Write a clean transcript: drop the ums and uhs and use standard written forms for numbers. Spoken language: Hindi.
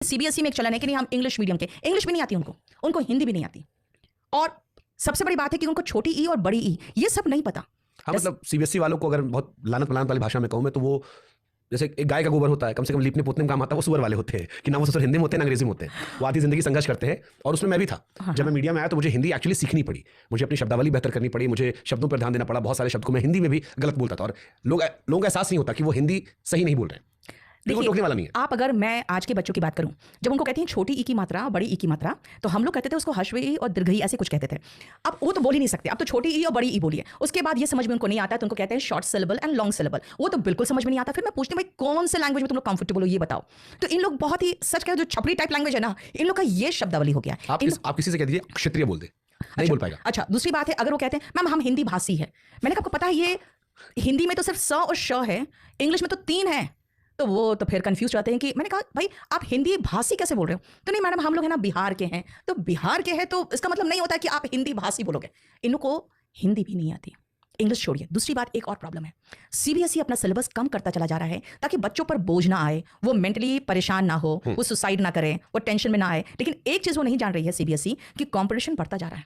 सीबीएसई में एक चलन है कि नहीं हम इंग्लिश मीडियम के, इंग्लिश भी नहीं आती उनको, उनको हिंदी भी नहीं आती। और सबसे बड़ी बात है कि उनको छोटी ई और बड़ी ई ये सब नहीं पता। हाँ, मतलब सीबीएसई वालों को अगर बहुत लानत मलानत वाली भाषा में कहूँ मैं, तो वो जैसे एक गाय का गोबर होता है, कम से कम लीपने पोतने में काम आता है, वो सुअर वाले होते हैं कि ना वो ससुर हिंदी में होते हैं ना अंग्रेजी में होते हैं। वो आधी जिंदगी संघर्ष करते हैं और उसमें मैं भी था। जब मैं मीडिया में आया तो मुझे हिंदी एक्चुअली सीखनी पड़ी, मुझे अपनी शब्दावली बेहतर करनी पड़ी, मुझे शब्दों पर ध्यान देना पड़ा। बहुत सारे शब्द को मैं हिंदी में भी गलत बोलता था और लोगों का एहसास नहीं होता कि वो हिंदी सही नहीं बोल रहे हैं। देखिए, टोकने वाला नहीं है। आप अगर मैं आज के बच्चों की बात करूं, जब उनको कहते हैं छोटी ई की मात्रा बड़ी ई की मात्रा, तो हम लोग कहते थे उसको ह्रस्व ई और दीर्घ ई ऐसे कुछ कहते थे। अब वो तो बोल ही नहीं सकते, अब तो छोटी ई और बड़ी ई बोलिए। उसके बाद ये समझ में उनको नहीं आता तो उनको कहते हैं short syllable and long syllable. वो तो बिल्कुल समझ में नहीं आता। फिर मैं पूछती हूँ भाई कौन से लैंग्वेज में तुम लोग कंफर्टेबल हो ये बताओ। तो इन लोग बहुत ही सच कह, जो छपरी टाइप लैंग्वेज है ना, इन लोग का ये शब्दावली हो गया। आप किसी से कह दीजिए क्षत्रिय बोल दे, नहीं बोल पाएगा। अच्छा, दूसरी बात है अगर वो कहते हैं मैम हम हिंदी भाषी है, मैंने कहा आपको पता है ये हिंदी में तो सिर्फ स और श है, इंग्लिश में तो 3 है। तो वो तो फिर कंफ्यूज रहते हैं कि मैंने कहा भाई आप हिंदी भाषी कैसे बोल रहे हो? तो नहीं मैडम हम लोग है ना बिहार के हैं, तो बिहार के हैं तो इसका मतलब नहीं होता कि आप हिंदी भाषी बोलोगे। इनको हिंदी भी नहीं आती, इंग्लिश छोड़िए। दूसरी बात, एक और प्रॉब्लम है, सीबीएसई अपना सिलेबस कम करता चला जा रहा है ताकि बच्चों पर बोझ ना आए, वो मेंटली परेशान ना हो, वो सुसाइड ना करें, वो टेंशन में ना आए। लेकिन एक चीज वो नहीं जान रही है सीबीएसई कि कॉम्पिटिशन बढ़ता जा रहा है।